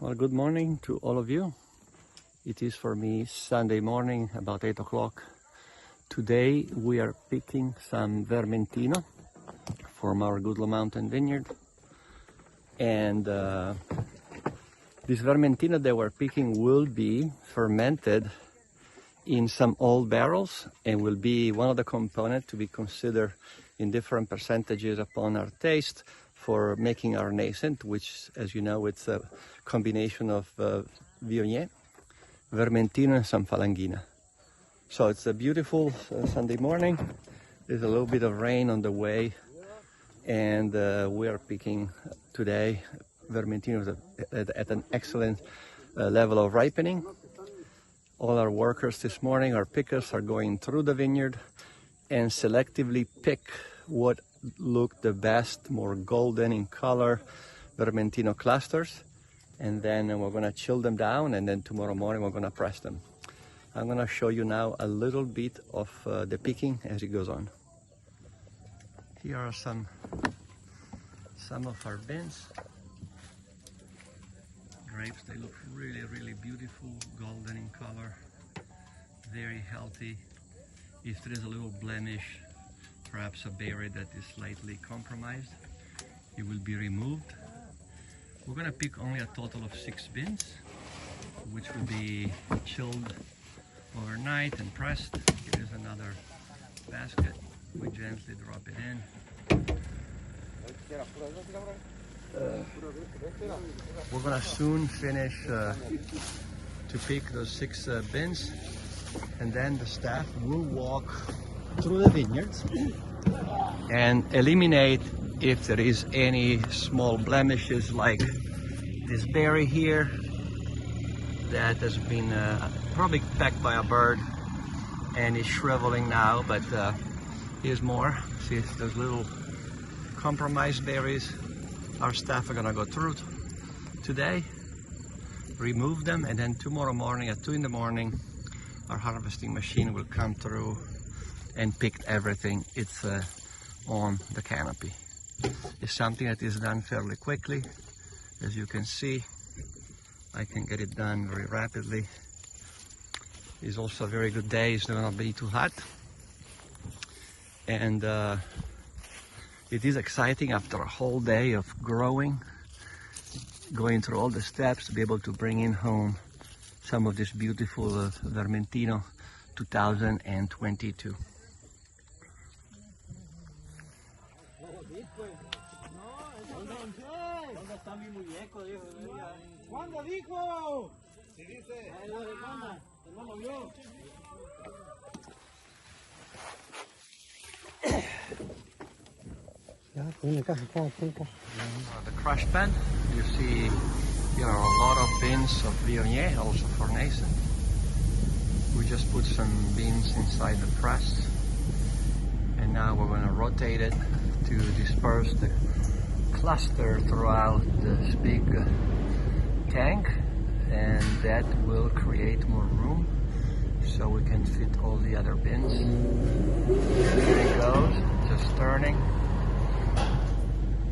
Well, good morning to all of you. It is for me Sunday morning, about 8 o'clock. Today we are picking some Vermentino from our Goodloe Mountain vineyard. And this Vermentino that we're picking will be fermented in some old barrels and will be one of the components to be considered in different percentages upon our taste for making our Nascent, which, as you know, it's a combination of Viognier, Vermentino and some Falanghina. So it's a beautiful Sunday morning. There's a little bit of rain on the way, and we are picking today Vermentino at an excellent level of ripening. All our workers this morning, our pickers, are going through the vineyard and selectively pick what look the best, more golden in color Vermentino clusters, and then we're going to chill them down, and then tomorrow morning we're going to press them. I'm going to show you now a little bit of the picking as it goes on. Here are some of our bins. Grapes, they look really beautiful, golden in color, very healthy. If there is a little blemish, perhaps a berry that is slightly compromised, it will be removed. We're going to pick only a total of 6 bins, which will be chilled overnight and pressed. Here is another basket. We gently drop it in. We're going to soon finish to pick those 6 bins, and then the staff will walk through the vineyards and eliminate if there is any small blemishes, like this berry here that has been probably pecked by a bird and is shriveling now, but here's more. See those little compromised berries. Our staff are gonna go through today, remove them, and then tomorrow morning at 2 in the morning our harvesting machine will come through and pick everything. It's on the canopy. It's something that is done fairly quickly. As you can see, I can get it done very rapidly. It's also a very good day. It's not going to be too hot, and it is exciting after a whole day of growing, going through all the steps, to be able to bring in home some of this beautiful Vermentino 2022. ¿Cuándo dijo? Sí dice. No lo vio. The crush pen, you see here are a lot of bins of Viognier, also for Nascent. We just put some beans inside the press, and now we're going to rotate it to disperse the cluster throughout this big tank, and that will create more room so we can fit all the other bins. Here it goes, just turning.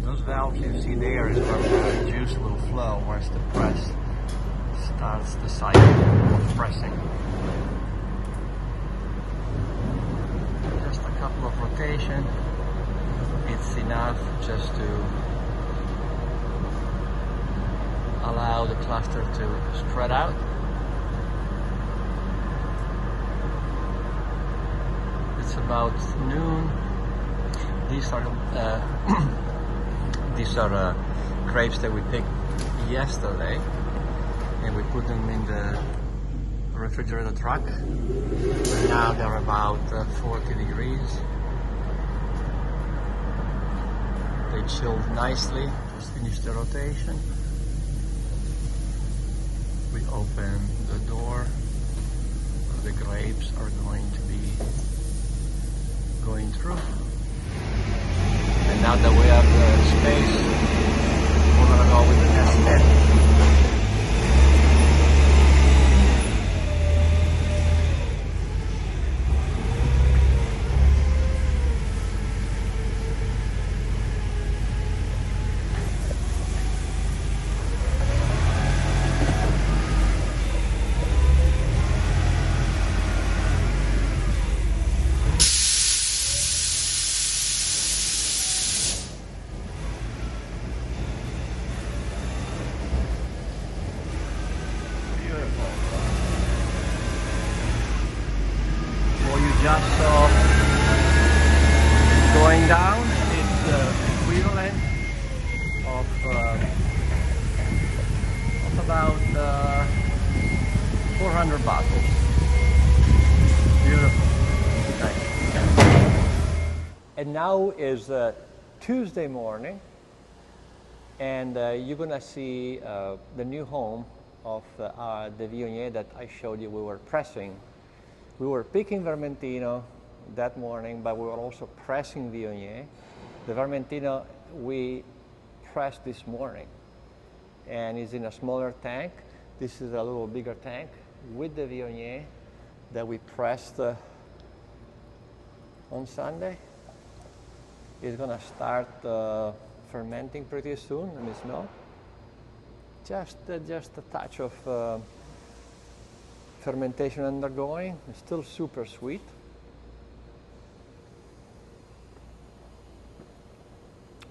Those valves you see there is where the juice will flow once the press starts the cycle of pressing. Just a couple of rotations, it's enough just to allow the cluster to spread out. It's about noon. These are grapes that we picked yesterday, and we put them in the refrigerator truck. And now they're about 40 degrees. They chilled nicely. Just finished the rotation. We open the door. The grapes are going to be going through. And now that we have the space, we're going to go with the Nascent. Now is Tuesday morning, and you're gonna see the new home of the Viognier that I showed you we were pressing. We were picking Vermentino that morning, but we were also pressing Viognier. The Vermentino we pressed this morning, and is in a smaller tank. This is a little bigger tank with the Viognier that we pressed on Sunday. It's gonna start fermenting pretty soon. Let me smell. Just a touch of fermentation undergoing. It's still super sweet.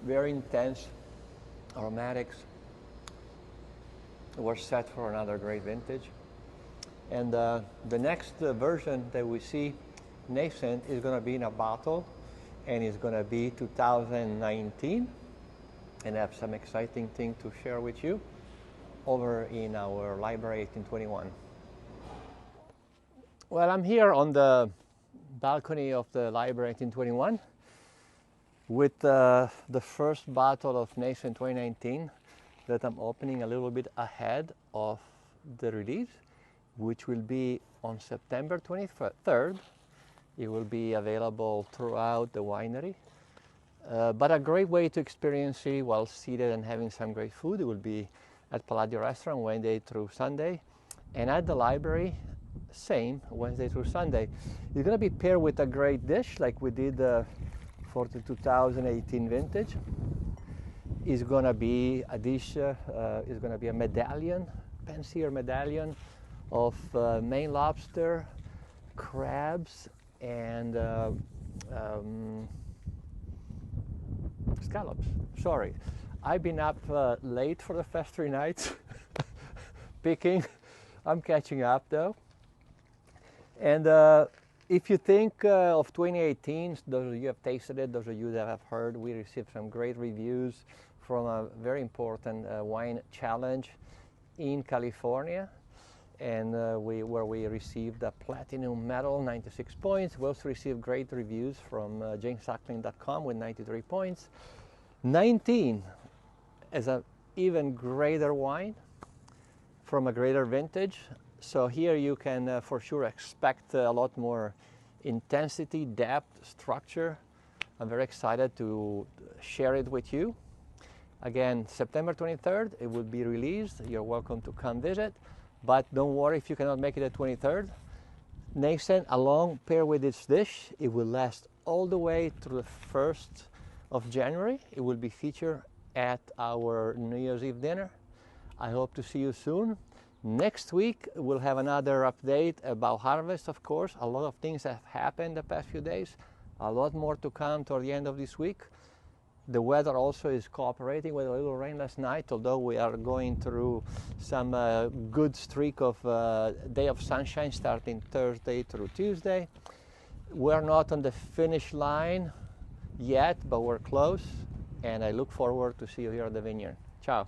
Very intense aromatics. We're set for another great vintage. And the next version that we see, Nascent, is going to be in a bottle, and it's going to be 2019. And I have some exciting thing to share with you over in our Library 1821. Well, I'm here on the balcony of the Library 1821 with the first bottle of Nascent 2019 that I'm opening a little bit ahead of the release, which will be on September 23rd. It will be available throughout the winery. But a great way to experience it while seated and having some great food, it will be at Palladio restaurant Wednesday through Sunday, and at the library, same, Wednesday through Sunday. It's going to be paired with a great dish like we did for the 2018 vintage. Is going to be a dish, is going to be a medallion, Pensier medallion of Maine lobster, crabs, and scallops. Sorry, I've been up late for the first 3 nights picking. I'm catching up though. And if you think of 2018, those of you who have tasted it, those of you that have heard, we received some great reviews from a very important wine challenge in California, and where we received a platinum medal, 96 points. We also received great reviews from jamessuckling.com with 93 points. 19 as an even greater wine from a greater vintage. So here you can for sure expect a lot more intensity, depth, structure. I'm very excited to share it with you. Again, September 23rd, it will be released. You're welcome to come visit, but don't worry if you cannot make it the 23rd. Nascent, along paired with this dish, it will last all the way through the 1st of January. It will be featured at our New Year's Eve dinner. I hope to see you soon. Next week, we'll have another update about harvest, of course. A lot of things have happened the past few days. A lot more to come toward the end of this week. The weather also is cooperating with a little rain last night, although we are going through some good streak of day of sunshine starting Thursday through Tuesday. We're not on the finish line yet, but we're close, and I look forward to see you here at the vineyard. Ciao.